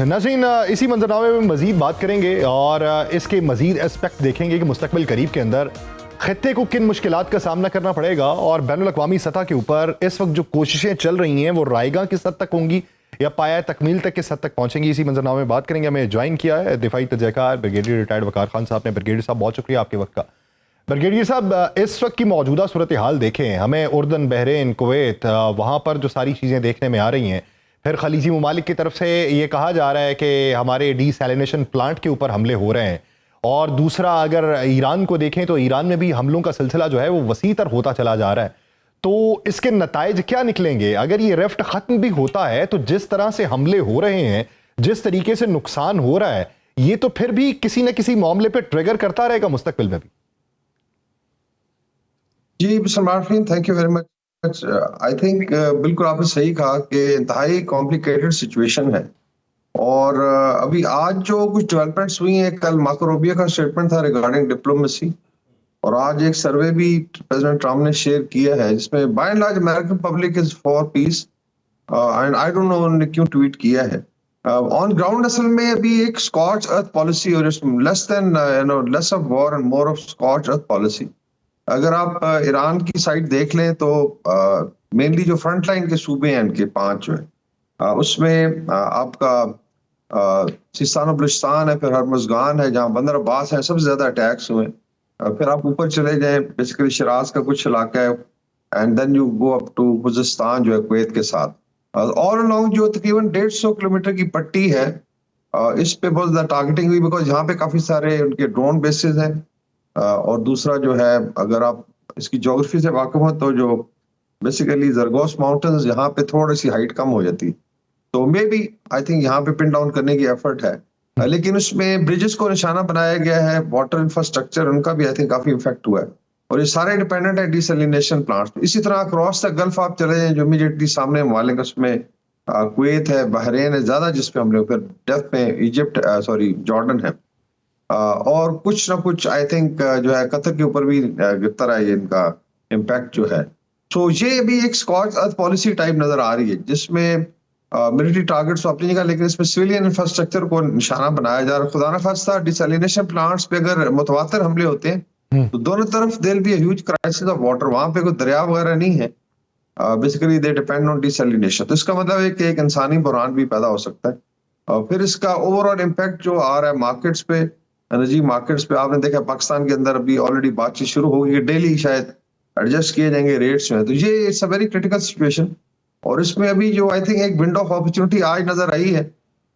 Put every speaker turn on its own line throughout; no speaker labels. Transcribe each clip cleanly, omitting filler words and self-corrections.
नाज़रीन, इसी मंजरनामे में मज़ीद बात करेंगे और इसके मज़ीद एस्पेक्ट देखेंगे कि मुस्तकबिल करीब के अंदर खित्ते को किन मुश्किलात का सामना करना पड़ेगा और बैनुल-अक़वामी सतह के ऊपर इस वक्त जो कोशिशें चल रही हैं वो रायगा किस हद तक होंगी या पाया तकमील तक किस हद तक पहुंचेंगी। इसी मंजरनामे में बात करेंगे। हमें ज्वाइन किया है दिफाई तजयकार ब्रिगेडियर रिटायर्ड वकार खान साहब ने। ब्रिगेडियर साहब, बहुत शुक्रिया आपके वक्त का। ब्रिगेडियर साहब, इस वक्त की मौजूदा सूरत हाल देखें, हमें उर्दन, बहरीन, कुवैत, वहाँ पर जो सारी चीज़ें देखने में आ रही हैं, फिर खलीजी ममालिक की तरफ से ये कहा जा रहा है कि हमारे डीसैलिनेशन प्लांट के ऊपर हमले हो रहे हैं, और दूसरा अगर ईरान को देखें तो ईरान में भी हमलों का सिलसिला जो है वो वसीतर होता चला जा रहा है। तो इसके नताइज क्या निकलेंगे? अगर ये रिफ्ट ख़त्म भी होता है तो जिस तरह से हमले हो रहे हैं, जिस तरीके से नुकसान हो रहा है, ये तो फिर भी किसी न किसी मामले पर ट्रिगर करता रहेगा मुस्तकबिल में भी।
Ji Salman, thank you very much. I think बिल्कुल आपने सही कहा कि इंतहाई कॉम्प्लिकेटेड सिचुएशन है। और अभी आज जो कुछ डेवलपमेंट्स हुई हैं, कल मार्को रूबियो का स्टेटमेंट था रिगार्डिंग डिप्लोमेसी, और आज एक सर्वे भी प्रेसिडेंट ट्रम्प ने शेयर किया है जिसमें by and large American public is for peace, and I don't know उन्होंने क्यों ट्वीट किया है। ऑन ग्राउंड असल में अभी एक स्कॉच अर्थ पॉलिसी और less than less of war and more of scorched earth policy. अगर आप ईरान की साइड देख लें तो मेनली जो फ्रंट लाइन के सूबे हैं इनके 5 जो है, उसमें आपका सिस्तान और बलूचिस्तान है, फिर हरमुज़गान है जहाँ बंदर अब्बास है, सबसे ज्यादा अटैक्स हुए। फिर आप ऊपर चले जाएं, बेसिकली शिराज का कुछ इलाका है, and then you go up to Khuzestan जो है कुवैत के साथ। ऑल अलोंग जो तकरीबन 150 किलोमीटर की पट्टी है, इस पे बहुत ज्यादा टारगेटिंग हुई बिकॉज यहाँ पे काफी सारे उनके ड्रोन बेसिस हैं। और दूसरा जो है, अगर आप इसकी ज्योग्राफी से वाकिफ हो तो जो बेसिकली जरगोस माउंटेन्स, यहाँ पे थोड़ी सी हाइट कम हो जाती, तो मे बी आई थिंक यहाँ पे पिन डाउन करने की एफर्ट है। लेकिन उसमें ब्रिजेस को निशाना बनाया गया है, वाटर इंफ्रास्ट्रक्चर उनका भी आई थिंक काफी इफेक्ट हुआ है, और ये सारे डिपेंडेंट है डिसैलिनेशन प्लांट्स। इसी तरह अक्रॉस द गल्फ आप चले जाएं, जो इमीडिएटली सामने ममालिक, उसमें कुवैत है, बहरीन है ज्यादा जिस पे हमले, फिर डेप्थ में इजिप्ट, सॉरी जॉर्डन है, और कुछ ना कुछ आई थिंक जो है कतर के ऊपर भी गिरता रहा है इनका इम्पैक्ट जो है। तो ये भी एक स्कॉच अर्थ पॉलिसी टाइप नजर आ रही है जिसमें मिलिट्री टारगेट्स अपनी जगह, लेकिन इसमें सिविलियन इंफ्रास्ट्रक्चर को निशाना बनाया जा रहा है। खुदा ना खास्ता डिसैलिनेशन प्लांट्स पे अगर मुतवातर हमले होते हैं तो दोनों तरफ there be huge crisis of water. वहां पे कोई दरिया वगैरह नहीं है, basically they depend on desalination. तो इसका मतलब है कि एक इंसानी बुरहान भी पैदा हो सकता है। और फिर इसका ओवरऑल इम्पैक्ट जो आ रहा है मार्केट्स पे, एनर्जी मार्केट्स पे, आपने देखा पाकिस्तान के अंदर अभी ऑलरेडी बातचीत शुरू होगी, डेली शायद एडजस्ट किए जाएंगे रेट्स में। तो ये it's a very critical situation, और इसमें अभी जो आई थिंक एक विंडो ऑफ अपॉर्चुनिटी आज नजर आई है,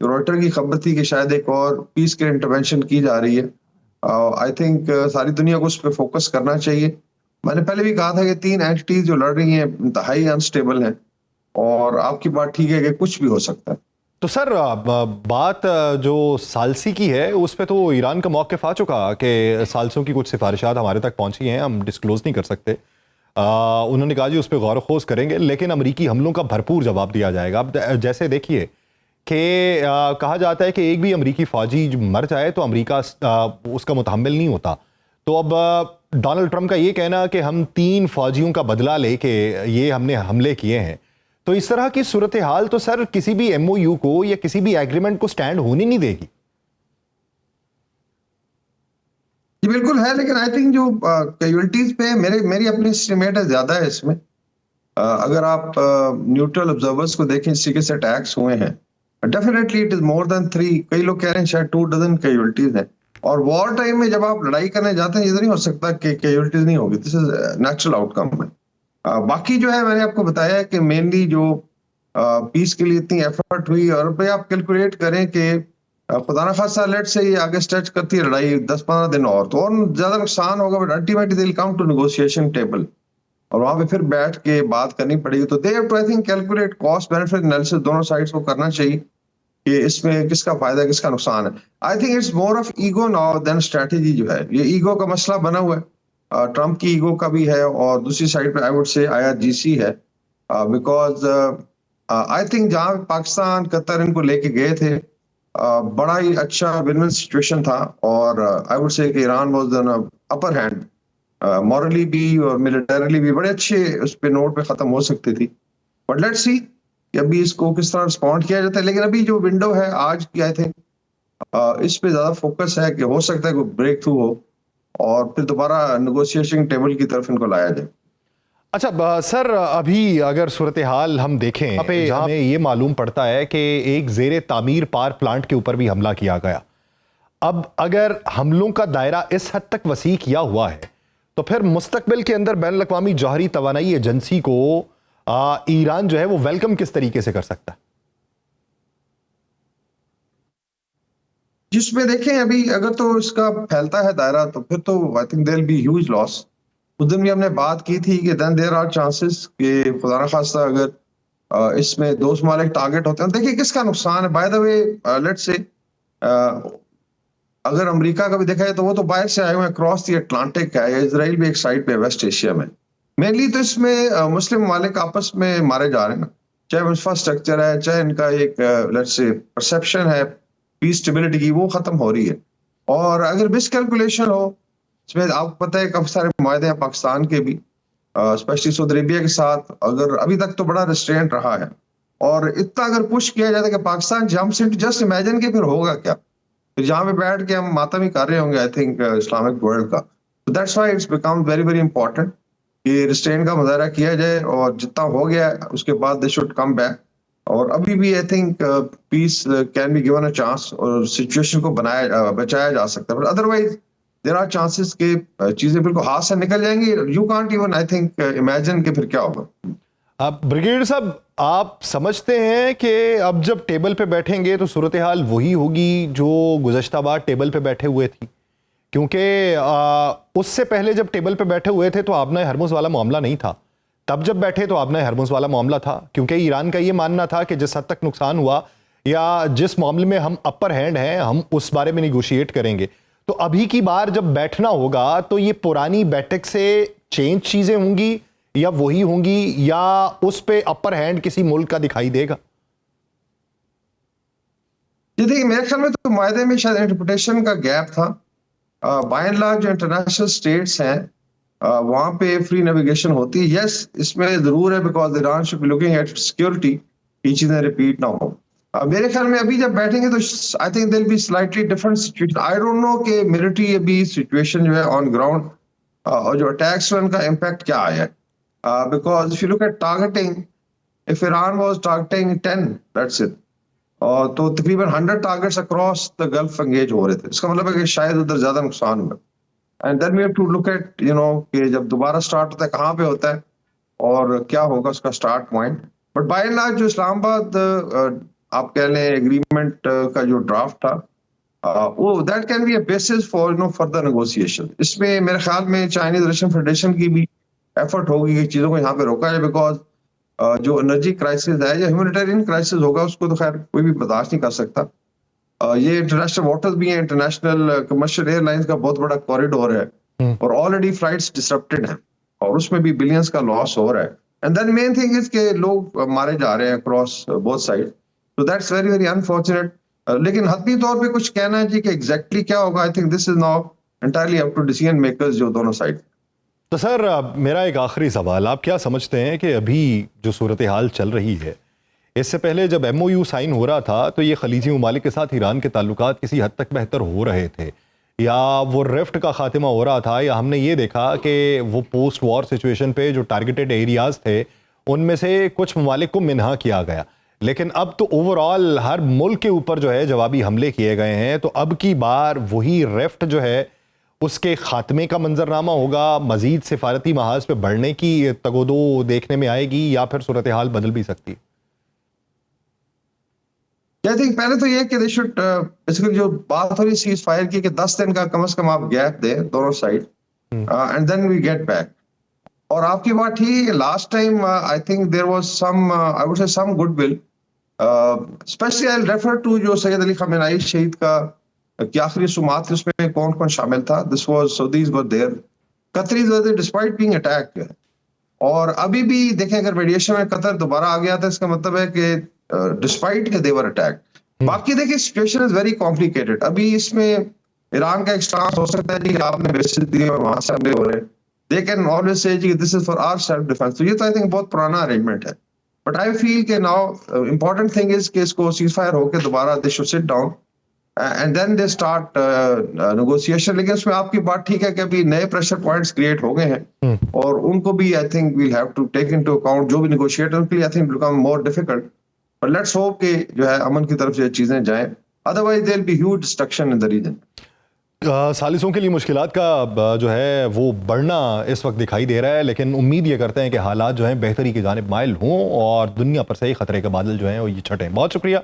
रॉयटर की खबर थी कि शायद एक और पीस के इंटरवेंशन की जा रही है। आई थिंक सारी दुनिया को उस पर फोकस करना चाहिए। मैंने पहले भी कहा था कि 3 एंटिटीज जो लड़ रही हैं इंतहाई अनस्टेबल हैं, और आपकी बात ठीक है कि कुछ भी हो सकता है।
तो सर, बात जो सालसी की है उस पे तो ईरान का मौक़िफ़ आ चुका कि सालसों की कुछ सिफारिशात हमारे तक पहुंची हैं, हम डिस्क्लोज नहीं कर सकते। उन्होंने कहा जी उस पर गौर खोज करेंगे, लेकिन अमरीकी हमलों का भरपूर जवाब दिया जाएगा। अब जैसे देखिए कि कहा जाता है कि एक भी अमरीकी फ़ौजी मर जाए तो अमरीका उसका मुतहम्मिल नहीं होता। तो अब डोनाल्ड ट्रंप का ये कहना कि हम 3 फ़ौजियों का बदला लेके ये हमने हमले किए हैं, तो इस तरह की सूरत हाल तो सर किसी भी MOU को या किसी भी एग्रीमेंट को स्टैंड होने नहीं देगी।
जी बिल्कुल है, लेकिन आई थिंक जो कैजुअलिटीज पे मेरी अपनी एस्टिमेट है ज्यादा है इसमें। अगर आप न्यूट्रल ऑब्जर्वर्स को देखें, इस तरीके से अटैक्स हुए हैं, definitely it is more than 3। कई लोग कह रहे हैं शायद 2 डजन कैजुअलिटीज हैं। और वॉर टाइम में जब आप लड़ाई करने जाते हैं, ये तो नहीं हो सकता कि कैजुअलिटीज नहीं होगी, दिस इज नेचुरल आउटकम है। बाकी जो है मैंने आपको बताया है कि मेनली जो पीस के लिए इतनी एफर्ट हुई, और भाई आप कैलकुलेट करें कि खुदा ना खास्ता लेट से ये आगे स्ट्रेच करती है लड़ाई 10-15 दिन और, तो और ज्यादा नुकसान होगा, but ultimately they will come to negotiation table, और वहां पे फिर बैठ के बात करनी पड़ेगी। तो they have to I think calculate cost benefit analysis, दोनों साइड्स को करना चाहिए कि इसमें किसका फायदा किसका नुकसान है। I think it's more of ego now than strategy जो है, ये ईगो का मसला बना हुआ है। ट्रम्प की ईगो का भी है, और दूसरी साइड पे आई वुड से IRGC है, बिकॉज आई थिंक जहां पाकिस्तान कतर इनको लेके गए थे, बड़ा ही अच्छा विन विन सिचुएशन था, और आई वुड से कि Iran was on upper hand, morally भी और मिलिटरीली भी बड़े अच्छे उस पे नोट पे खत्म हो सकती थी। बट लेट्स सी कि अभी इसको किस तरह रिस्पॉन्ड किया जाता है, लेकिन अभी जो विंडो है आज की, आई थिंक इस पे ज्यादा फोकस है कि हो सकता है कोई ब्रेक थ्रू हो और फिर दोबारा नेगोशिएशन टेबल की तरफ इनको लाया जाए।
अच्छा सर, अभी अगर सूरत हाल हम देखें यहाँ पे हमें ये मालूम पड़ता है कि एक जेर तामीर पावर प्लांट के ऊपर भी हमला किया गया। अब अगर हमलों का दायरा इस हद तक वसी किया हुआ है तो फिर मुस्तकबिल के अंदर बैनुल अक़वामी जौहरी तवानाई एजेंसी को ईरान जो है वो वेलकम किस तरीके से कर सकता है?
जिसमें देखें अभी अगर तो इसका फैलता है दायरा तो फिर तो I think there will be huge loss. उस दिन भी हमने बात की थी कि देन देयर आर चांसेस कि खुदा न खास्ता अगर इसमें दो ममालिक टारगेट होते हैं, देखिए किसका नुकसान है। By the way let's say अगर अमेरिका का भी देखा जाए तो वो तो बाहर से आए हुए हैं, क्रॉस द अटलांटिक है, इसराइल भी एक साइड पे वेस्ट एशिया में। मेनली तो इसमें मुस्लिम ममालिक आपस में मारे जा रहे हैं ना, चाहे इंफ्रास्ट्रक्चर है, चाहे इनका एक लेट्स से परसेप्शन है पीस स्टेबिलिटी की, वो खत्म हो रही है। और अगर मिसकैलकुलेशन हो, इसमें आपको पता है काफी सारे मुआहदे हैं पाकिस्तान के भी, स्पेशली सऊदी अरेबिया के साथ, अगर अभी तक तो बड़ा रेस्ट्रेंट रहा है और इतना अगर पुश किया जाता है कि पाकिस्तान जंप से, जस्ट इमेजिन के फिर होगा क्या, फिर जहाँ पे बैठ के हम मातम ही कर रहे होंगे आई थिंक इस्लामिक वर्ल्ड का। तो that's why it's become very very important कि रिस्ट्रेंट का मुजाहरा किया जाए और जितना हो गया उसके बाद दे शुड कम बैक। और अभी भी I think peace can be given a chance और सिचुएशन को बचाया जा सकता है, but otherwise there are chances कि चीजें बिल्कुल हाथ से निकल जाएंगी। You can't even I think imagine कि फिर क्या होगा।
अब ब्रिगेडियर साहब, आप समझते हैं कि अब जब टेबल पे बैठेंगे तो सूरत हाल वही होगी जो गुज़श्ता बार टेबल पे बैठे हुए थी? क्योंकि उससे पहले जब टेबल पे बैठे हुए थे तो आबना हरमुज़ वाला मामला नहीं था, तब जब बैठे तो आबना हरमुज़ वाला मामला था, क्योंकि ईरान का ये मानना था कि जिस हद तक नुकसान हुआ या जिस मामले में हम अपर हैंड हैं हम उस बारे में निगोशिएट करेंगे। तो अभी की बार जब बैठना होगा तो ये पुरानी बैठक से चेंज चीज़ें होंगी या वही होंगी, या उस पे अपर हैंड किसी मुल्क का दिखाई देगा?
जी देखिए, मेरे ख्याल में तो मायदे में शायद इंटरप्रिटेशन का गैप था। बाय एंड लार्ज जो इंटरनेशनल स्टेट्स हैं वहां पे फ्री नेविगेशन होती है। यस, इसमें जरूर है because Iran should be looking at security, ये चीजें रिपीट ना हो। मेरे ख्याल में अभी जब बैठेंगे तो I think there be slightly different situation. I don't know कि मिलिट्री अभी सिचुएशन जो है ऑन ग्राउंड और जो अटैक्स में उनका इम्पैक्ट क्या आया है, because if you look at targeting, if Iran was targeting 10 that's it, और तो तकरीबन 100 targets across the gulf engage हो रहे थे। इसका मतलब है कि शायद उधर ज्यादा नुकसान हुआ। And then we have to look at कि जब दोबारा स्टार्ट होता है कहाँ पे होता है और क्या होगा उसका start point. But by and large जो इस्लामाबाद आप कह लें एग्रीमेंट का जो ड्राफ्ट था, वो that can be a basis for further negotiation. इसमें मेरे ख्याल में चाइनीज रशियन फेडरेशन की भी एफर्ट होगी कि चीजों को यहाँ पे रोका जाए, बिकॉज जो एनर्जी क्राइसिस है या ह्यूमैनिटेरियन क्राइसिस होगा उसको तो खैर कोई भी बर्दाश्त नहीं कर सकता। ये इंटरनेशनल वाटर्स भी है, इंटरनेशनल कमर्शियल एयरलाइंस का बहुत बड़ा कॉरिडोर है और ऑलरेडी फ्लाइट्स डिसरप्टेड हैं और उसमें भी बिलियंस का लॉस हो रहा है। And then main thing is के लोग मारे जा रहे हैं अक्रॉस बोथ साइड, तो दैट्स वेरी वेरी अनफॉर्चुनेट। लेकिन हतमी तौर पे कुछ कहना है जी कि एग्जैक्टली क्या होगा, I think this is now entirely up to decision makers जो दोनों साइड।
तो सर मेरा एक आखिरी सवाल, आप क्या समझते हैं कि अभी जो सूरत हाल चल रही है, इससे पहले जब MOU साइन हो रहा था तो ये खलीजी ममालिक के साथ ईरान के ताल्लुकात किसी हद तक बेहतर हो रहे थे, या वो रिफ्ट का खात्मा हो रहा था, या हमने ये देखा कि वो पोस्ट वॉर सिचुएशन पे जो टारगेटेड एरियाज थे उनमें से कुछ ममालिक को मिन्हा किया गया, लेकिन अब तो ओवरऑल हर मुल्क के ऊपर जो है जवाबी हमले किए गए हैं। तो अब की बार वही रिफ्ट जो है उसके खात्मे का मंजरनामा होगा, मजीद सिफारती महाज पे बढ़ने की तगोदो देखने में आएगी, या फिर सूरत हाल बदल भी सकती है?
आई थिंक पहले तो ये कि दे शुड बेसिकली जो बात हो रही सीज फायर की कि 10 दिन का कम से कम आप गैप दें दोनों side and then we get back. और आपकी बात ठीक है, last time I think there was some I would say some goodwill, specially I refer to जो सैयद अली खमेनाई शहीद का की आखिरी रसूमात उसमें कौन कौन शामिल था। This was Saudis were there, Qataris were there despite being attacked. और अभी भी देखें अगर मेडिएशन में कतर दोबारा आ गया था, इसका मतलब है कि डिस्पाइट के देवर अटैक। बाकी देखिए सिचुएशन इज वेरी कॉम्प्लिकेटेड। अभी इसमें ईरान का एक स्टांस हो सकता है कि आपने बेसिस दिए और वहां से हमले हो रहे हैं, they can always say this is for our self defence. तो ये तो आई थिंक बहुत पुराना अरेंजमेंट है। बट आई फील के नाउ इम्पोर्टेंट थिंग इज कि इसको सीज फायर होकर दोबारा they should sit down and then they start negotiation. लेकिन उसमें आपकी बात ठीक है कि अभी नए प्रेशर पॉइंट्स क्रिएट हो गए हैं और उनको भी I think we'll have to take into account. जो भी नेगोशिएटर के लिए I think become more difficult, but let's hope कि जो है अमन की तरफ से चीजें जाएं, otherwise there will be huge destruction in the region.
सालिसों के लिए मुश्किलात का जो है वो बढ़ना इस वक्त दिखाई दे रहा है, लेकिन उम्मीद ये करते हैं कि हालात जो हैं बेहतरी की जानिब माइल हों और दुनिया पर से खतरे के बादल जो हैं वो ये छटें। बहुत शुक्रिया